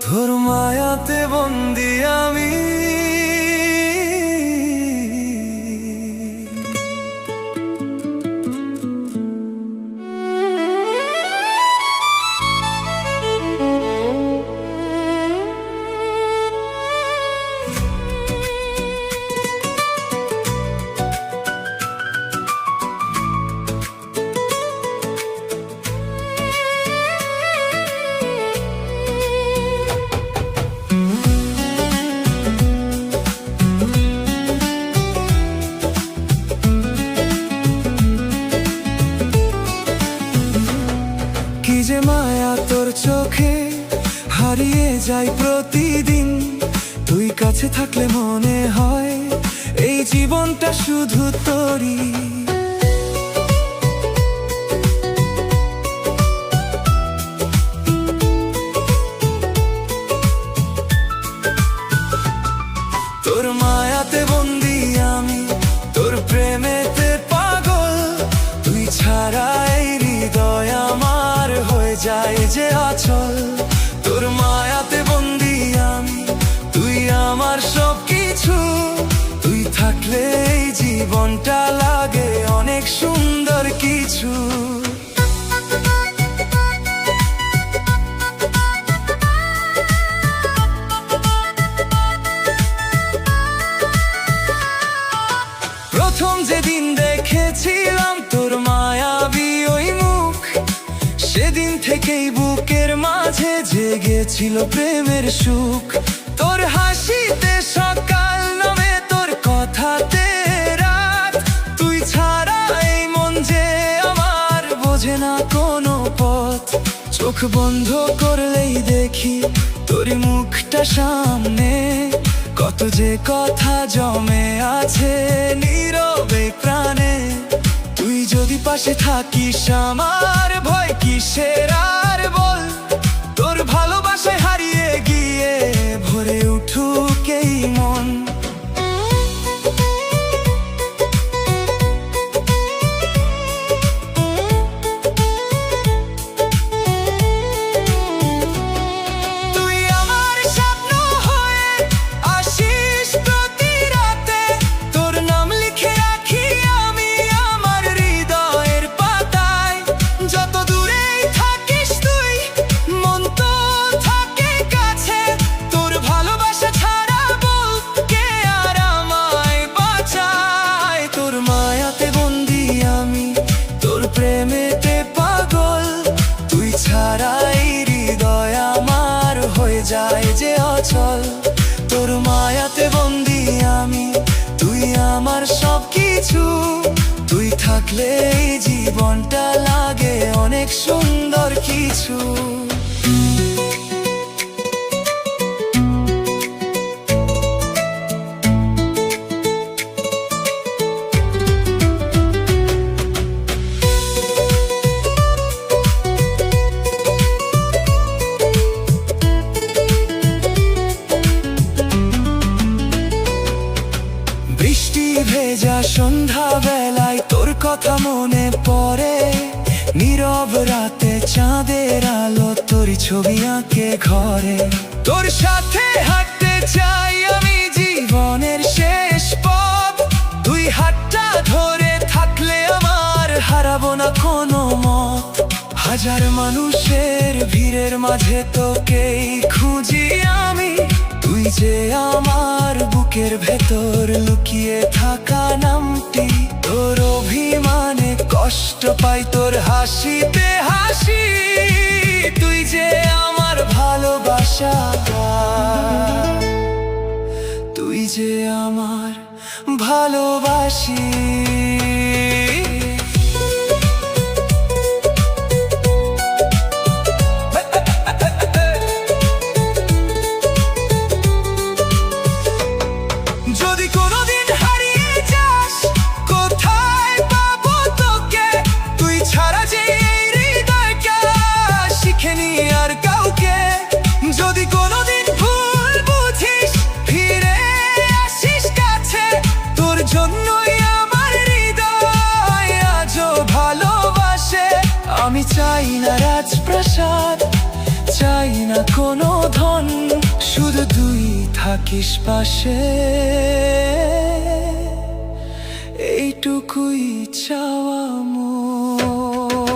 তোর মায়াতে বন্দি আমি। কি যে মায়া তোর চোখে, হারিয়ে যাই প্রতিদিন। তুই কাছে থাকলে মনে হয় এই জীবনটা শুধু তোরই। তোর মায়াতে বন্দি আমি, তোর প্রেমেতে পাগল। তুই ছাড়া এই হৃদয় আমার হয়ে যায় যে অচল। তোর মায়াতে বন্দি আমি, তুই আমার সব কিছু। তুই থাকলে এই জীবনটা লাগে অনেক সুন্দর কিছু। প্রথম যেদিন দেখেছিলাম তোর মায়াবী ওই মুখ, সেদিন থেকেই বুকের মাঝে জেগেছিল প্রেমের সুখ। তোর হাসিতে সকাল নামে, তোর কথাতে রাত। তুই ছাড়া এই মন যে আমার বোঝে না কোনো পথ। চোখ বন্ধ করলেই দেখি তোর মুখটা সামনে। কত যে কথা জমে আছে নীরবে প্রাণে। তুই যদি পাশে থাকিস আমার ভয় কিসের আর বল। তোর ভালোবাসায় হারিয়ে গিয়ে ভরে উঠুক এই মন। তুই আমার স্বপ্ন হয়ে আসিস প্রতি রাতে। তোর নাম লিখে রাখি আমি আমার হৃদয়ের পাতায়। যত দূরেই থাকিস তুই, মন তো থাকে কাছে। তোর ভালোবাসা ছাড়া বল কে আর আমায় বাঁচায়। তোর মায়াতে বন্দি আমি, তোর প্রেমেতে পাগল। তুই ছাড়া এই হৃদয় আমার হয়ে যায় যে অচল। তোর মায়াতে বন্দি আমি, তুই আমার সব কিছু। তুই থাকলে এই জীবনটা লাগে অনেক সুন্দর কিছু। বৃষ্টি ভেজা সন্ধ্যা বেলায় তোর কথা মনে পড়ে। নীরব রাতে চাঁদের আলো তোর ছবি আঁকে ঘরে। তোর সাথে হাঁটতে চাই আমি জীবনের শেষ পথ। তুই হাতটা ধরে থাকলে আমার হারাবো না কোনো মত। হাজার মানুষের ভিড়ের মাঝে তোকেই খুঁজি আমি। তুই যে আমার বুকের ভেতর লুকিয়ে থাকা নামটি। তোর অভিমানে কষ্ট পাই, তোর হাসিতে হাসি। তুই যে আমার ভালোবাসা, তুই যে আমার ভালোবাসি। যদি কোনোদিন হারিয়ে যাস, কোথায় পাবো তোকে? তুই ছাড়া যে এই হৃদয়টা শিখেনি আর কাউকে। যদি কোনোদিন ভুল বুঝিস, ফিরে আসিস কাছে। তোর জন্যই আমার হৃদয় আজও ভালোবাসে। আমি চাই না রাজপ্রাসাদ, চাই না কোনো ধন। শুধু তুই থাকিস পাশে, এইটুকুই চাওয়া মন।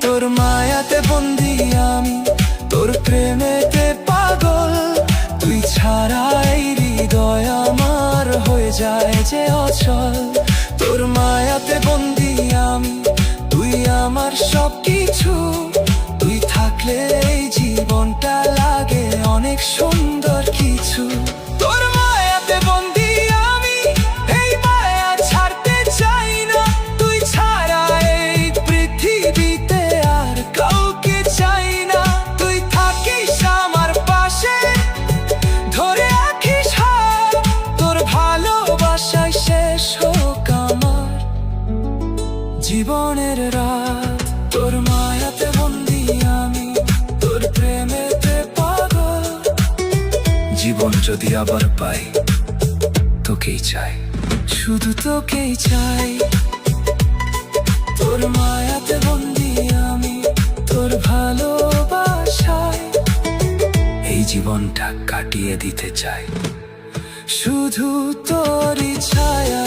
তোর মায়াতে বন্দি আমি, তোর প্রেমেতে পাগল, তুই ছাড়া এই হৃদয় আমার হয়ে যায় যে অচল। তোর মায়াতে বন্দি আমি, তুই আমার সব কিছু, তুই থাকলে এই জীবনটা লাগে অনেক সুন্দর কিছু। তোর মায়াতে বন্দি আমি, এই মায়া ছাড়তে চাই না, তুই ছাড়া এই পৃথিবীতে আর কাউকে চাই না। তুই থাকিস আমার পাশে, ধরে রাখিস হাত, তোর ভালোবাসায় শেষ হোক আমার জীবনের রাত। তোর মায়াতে বন্দি আমি, তোর প্রেমেতে পাগল, জীবন যদি আবার পাই তোকেই চাই, শুধু তোকেই চাই। তোর মায়াতে বন্দি আমি, তোর ভালোবাসায় এই জীবনটা কাটিয়ে দিতে চাই, শুধু তোরই ছায়া।